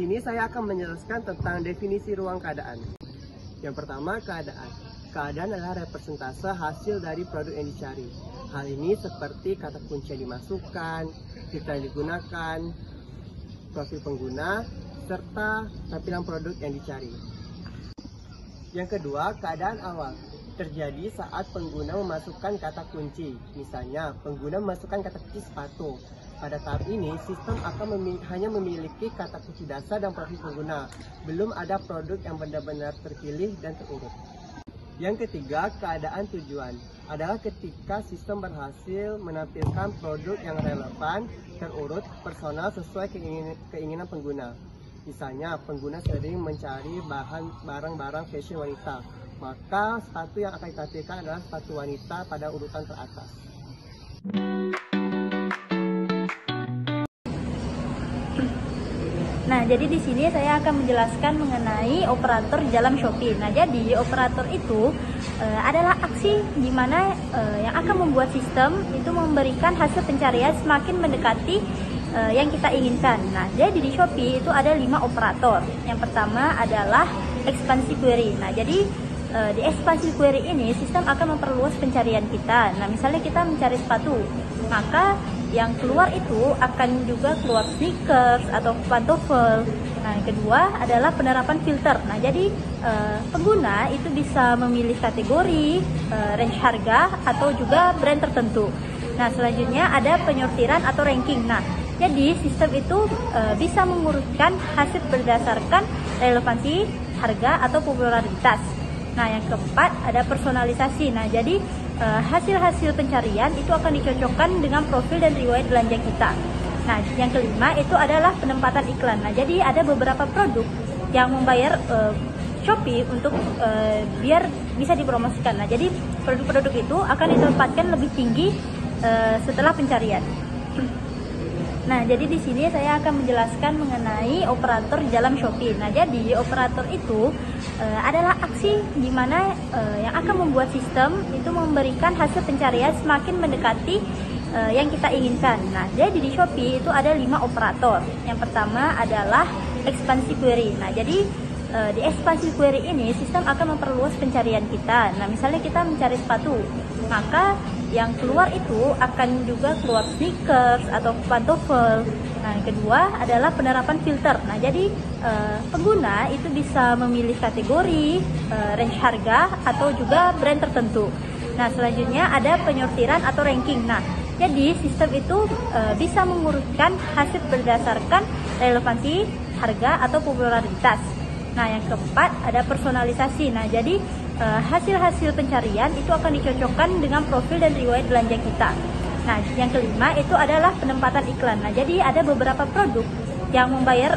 sini saya akan menjelaskan tentang definisi ruang keadaan. Yang pertama, keadaan. Keadaan adalah representase hasil dari produk yang dicari. Hal ini seperti kata kunci yang dimasukkan, fitur yang digunakan, profil pengguna, serta tampilan produk yang dicari. Yang kedua, keadaan awal. Terjadi saat pengguna memasukkan kata kunci. Misalnya, pengguna memasukkan kata kunci sepatu. Pada tahap ini, sistem akan hanya memiliki kata kunci dasar dan profil pengguna. Belum ada produk yang benar-benar terpilih dan terurut. Yang ketiga, keadaan tujuan. Adalah ketika sistem berhasil menampilkan produk yang relevan, terurut, personal sesuai keinginan pengguna. Misalnya, pengguna sering mencari barang-barang fashion wanita. Maka sepatu yang akan ditampilkan adalah sepatu wanita pada urutan teratas. Nah, jadi di sini saya akan menjelaskan mengenai operator di dalam Shopee. Nah, jadi operator itu adalah aksi di mana yang akan membuat sistem itu memberikan hasil pencarian semakin mendekati yang kita inginkan. Nah, jadi di Shopee itu ada 5 operator. Yang pertama adalah ekspansi query. Nah, jadi di ekspansi query ini sistem akan memperluas pencarian kita. Nah, misalnya kita mencari sepatu, maka yang keluar itu akan juga keluar sneakers atau pantofel. Nah, yang kedua adalah penerapan filter. Nah, jadi pengguna itu bisa memilih kategori, range harga, atau juga brand tertentu. Nah, selanjutnya ada penyortiran atau ranking. Nah, jadi sistem itu bisa mengurutkan hasil berdasarkan relevansi, harga, atau popularitas. Nah, yang keempat ada personalisasi. Nah, jadi hasil-hasil pencarian itu akan dicocokkan dengan profil dan riwayat belanja kita. Nah, yang kelima itu adalah penempatan iklan. Nah, jadi ada beberapa produk yang membayar Shopee untuk biar bisa dipromosikan. Nah, jadi produk-produk itu akan ditempatkan lebih tinggi setelah pencarian. Nah, jadi di sini saya akan menjelaskan mengenai operator di dalam Shopee. Nah, jadi operator itu adalah aksi di mana yang akan membuat sistem itu memberikan hasil pencarian semakin mendekati yang kita inginkan. Nah, jadi di Shopee itu ada 5 operator. Yang pertama adalah ekspansi query. Nah, jadi di ekspansi query ini sistem akan memperluas pencarian kita. Nah, misalnya kita mencari sepatu, maka yang keluar itu akan juga keluar sneakers atau pantofel. Nah, yang kedua adalah penerapan filter. Nah, jadi pengguna itu bisa memilih kategori, range harga, atau juga brand tertentu. Nah, selanjutnya ada penyortiran atau ranking. Nah, jadi sistem itu bisa mengurutkan hasil berdasarkan relevansi, harga, atau popularitas. Nah, yang keempat ada personalisasi. Nah, jadi hasil-hasil pencarian itu akan dicocokkan dengan profil dan riwayat belanja kita. Nah, yang kelima itu adalah penempatan iklan. Nah, jadi ada beberapa produk yang membayar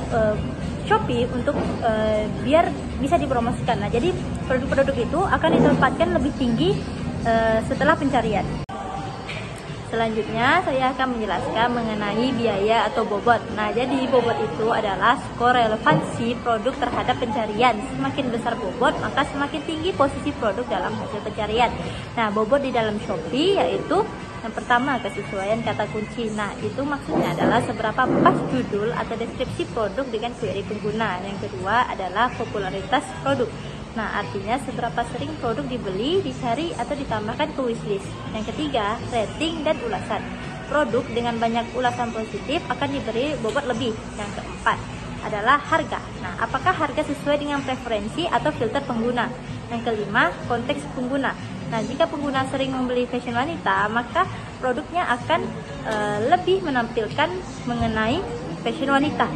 Shopee untuk biar bisa dipromosikan. Nah, jadi produk-produk itu akan ditempatkan lebih tinggi setelah pencarian. Selanjutnya saya akan menjelaskan mengenai biaya atau bobot. Nah, jadi bobot itu adalah skor relevansi produk terhadap pencarian. Semakin besar bobot, maka semakin tinggi posisi produk dalam hasil pencarian. Nah, bobot di dalam Shopee yaitu yang pertama kesesuaian kata kunci. Nah, itu maksudnya adalah seberapa pas judul atau deskripsi produk dengan query pengguna. Yang kedua adalah popularitas produk. Nah, artinya seberapa sering produk dibeli, dicari, atau ditambahkan ke wishlist. Yang ketiga, rating dan ulasan. Produk dengan banyak ulasan positif akan diberi bobot lebih. Yang keempat adalah harga. Nah, apakah harga sesuai dengan preferensi atau filter pengguna? Yang kelima, konteks pengguna. Nah, jika pengguna sering membeli fashion wanita, maka produknya akan lebih menampilkan mengenai fashion wanita.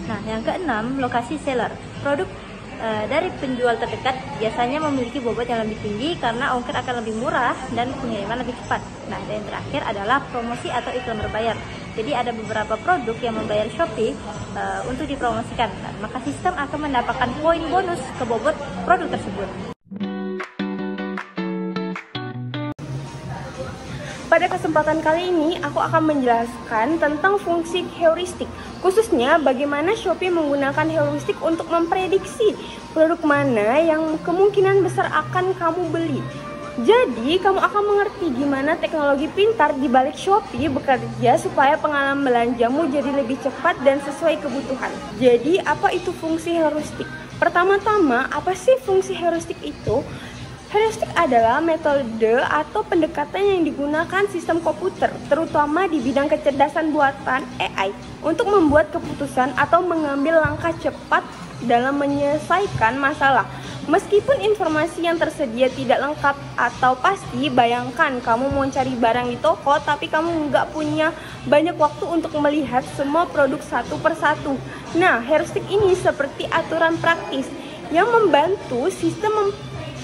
Nah, yang keenam, lokasi seller. Produk dari penjual terdekat biasanya memiliki bobot yang lebih tinggi karena ongkir akan lebih murah dan pengiriman lebih cepat. Nah, dan yang terakhir adalah promosi atau iklan berbayar. Jadi ada beberapa produk yang membayar Shopee untuk dipromosikan. Nah, maka sistem akan mendapatkan poin bonus ke bobot produk tersebut. Pada kesempatan kali ini, aku akan menjelaskan tentang fungsi heuristik, khususnya bagaimana Shopee menggunakan heuristik untuk memprediksi produk mana yang kemungkinan besar akan kamu beli. Jadi, kamu akan mengerti gimana teknologi pintar di balik Shopee bekerja supaya pengalaman belanjamu jadi lebih cepat dan sesuai kebutuhan. Jadi, apa itu fungsi heuristik? Pertama-tama, apa sih fungsi heuristik itu? Heuristik adalah metode atau pendekatan yang digunakan sistem komputer, terutama di bidang kecerdasan buatan AI, untuk membuat keputusan atau mengambil langkah cepat dalam menyelesaikan masalah. Meskipun informasi yang tersedia tidak lengkap atau pasti, bayangkan kamu mau cari barang di toko tapi kamu nggak punya banyak waktu untuk melihat semua produk satu persatu. Nah, heuristik ini seperti aturan praktis yang membantu sistem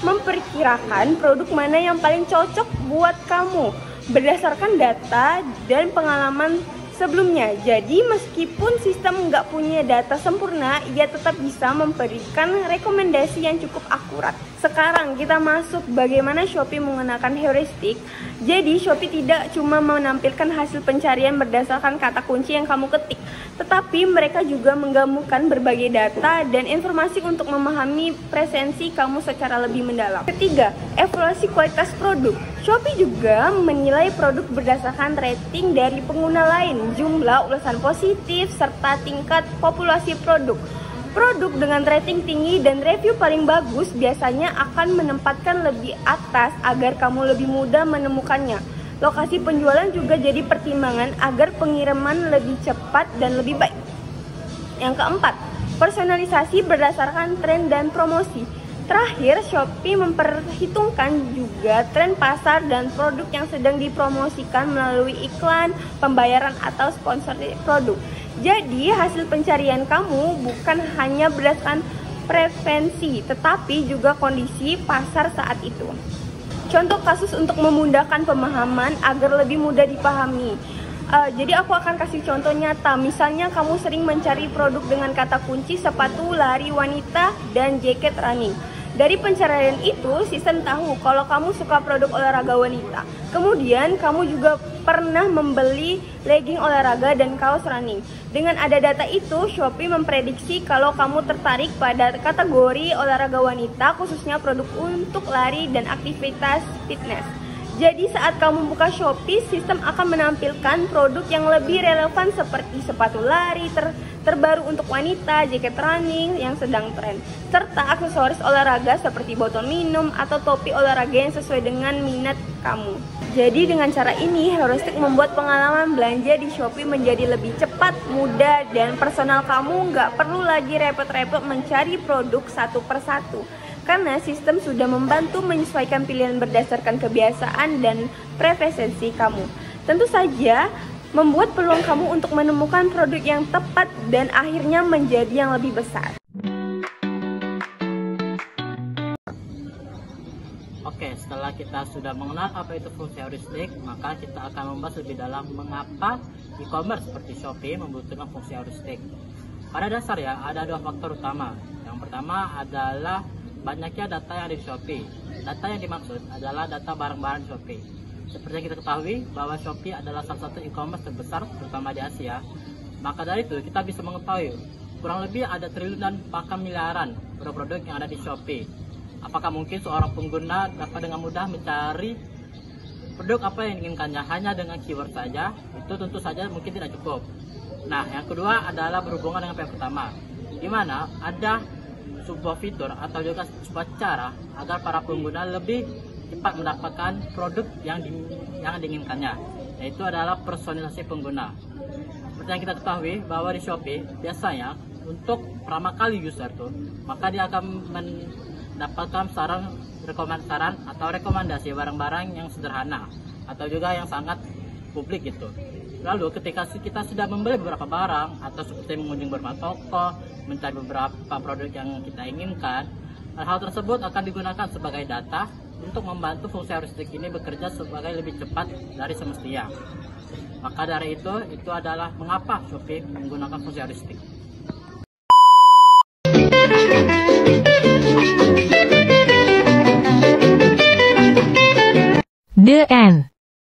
memperkirakan produk mana yang paling cocok buat kamu berdasarkan data dan pengalaman sebelumnya. Jadi meskipun sistem nggak punya data sempurna, ia tetap bisa memberikan rekomendasi yang cukup akurat. Sekarang kita masuk bagaimana Shopee menggunakan heuristik. Jadi Shopee tidak cuma menampilkan hasil pencarian berdasarkan kata kunci yang kamu ketik, tetapi mereka juga menggabungkan berbagai data dan informasi untuk memahami presensi kamu secara lebih mendalam. Ketiga, evaluasi kualitas produk. Shopee juga menilai produk berdasarkan rating dari pengguna lain, jumlah ulasan positif, serta tingkat populasi produk. Produk dengan rating tinggi dan review paling bagus biasanya akan menempatkan lebih atas agar kamu lebih mudah menemukannya. Lokasi penjualan juga jadi pertimbangan agar pengiriman lebih cepat dan lebih baik. Yang keempat, personalisasi berdasarkan tren dan promosi. Terakhir, Shopee memperhitungkan juga tren pasar dan produk yang sedang dipromosikan melalui iklan, pembayaran, atau sponsor produk. Jadi, hasil pencarian kamu bukan hanya berdasarkan preferensi, tetapi juga kondisi pasar saat itu. Contoh kasus untuk memudahkan pemahaman agar lebih mudah dipahami. Jadi aku akan kasih contoh nyata. Misalnya kamu sering mencari produk dengan kata kunci sepatu lari wanita dan jaket running. Dari pencarian itu, sistem tahu kalau kamu suka produk olahraga wanita. Kemudian kamu juga pernah membeli legging olahraga dan kaos running. Dengan ada data itu, Shopee memprediksi kalau kamu tertarik pada kategori olahraga wanita, khususnya produk untuk lari dan aktivitas fitness. Jadi saat kamu buka Shopee, sistem akan menampilkan produk yang lebih relevan seperti sepatu lari terbaru untuk wanita, jaket running yang sedang tren, serta aksesoris olahraga seperti botol minum atau topi olahraga yang sesuai dengan minat kamu. Jadi dengan cara ini, heuristik membuat pengalaman belanja di Shopee menjadi lebih cepat, mudah, dan personal. Kamu nggak perlu lagi repot-repot mencari produk satu persatu, karena sistem sudah membantu menyesuaikan pilihan berdasarkan kebiasaan dan preferensi kamu. Tentu saja, membuat peluang kamu untuk menemukan produk yang tepat dan akhirnya menjadi yang lebih besar. Oke, setelah kita sudah mengenal apa itu fungsi heuristik, maka kita akan membahas lebih dalam mengapa e-commerce seperti Shopee membutuhkan fungsi heuristik. Pada dasarnya ada dua faktor utama. Yang pertama adalah banyaknya data yang ada di Shopee. Data yang dimaksud adalah data barang-barang di Shopee. Seperti yang kita ketahui bahwa Shopee adalah salah satu e-commerce terbesar terutama di Asia. Maka dari itu kita bisa mengetahui kurang lebih ada triliunan bahkan miliaran produk-produk yang ada di Shopee. Apakah mungkin seorang pengguna dapat dengan mudah mencari produk apa yang diinginkannya hanya dengan keyword saja? Itu tentu saja mungkin tidak cukup. Nah, yang kedua adalah berhubungan dengan yang pertama, di mana ada sebuah fitur atau juga sebuah cara agar para pengguna lebih cepat mendapatkan produk yang diinginkannya, yaitu adalah personalisasi pengguna. Seperti yang kita ketahui bahwa di Shopee biasanya untuk pertama kali user tuh, maka dia akan mendapatkan saran atau rekomendasi barang-barang yang sederhana atau juga yang sangat publik gitu. Lalu ketika kita sudah membeli beberapa barang atau seperti mengunjungi beberapa toko, mencari beberapa produk yang kita inginkan, hal tersebut akan digunakan sebagai data untuk membantu fungsi heuristik ini bekerja sebagai lebih cepat dari semestinya. Maka dari itu adalah mengapa Shopee menggunakan fungsi heuristik. The end.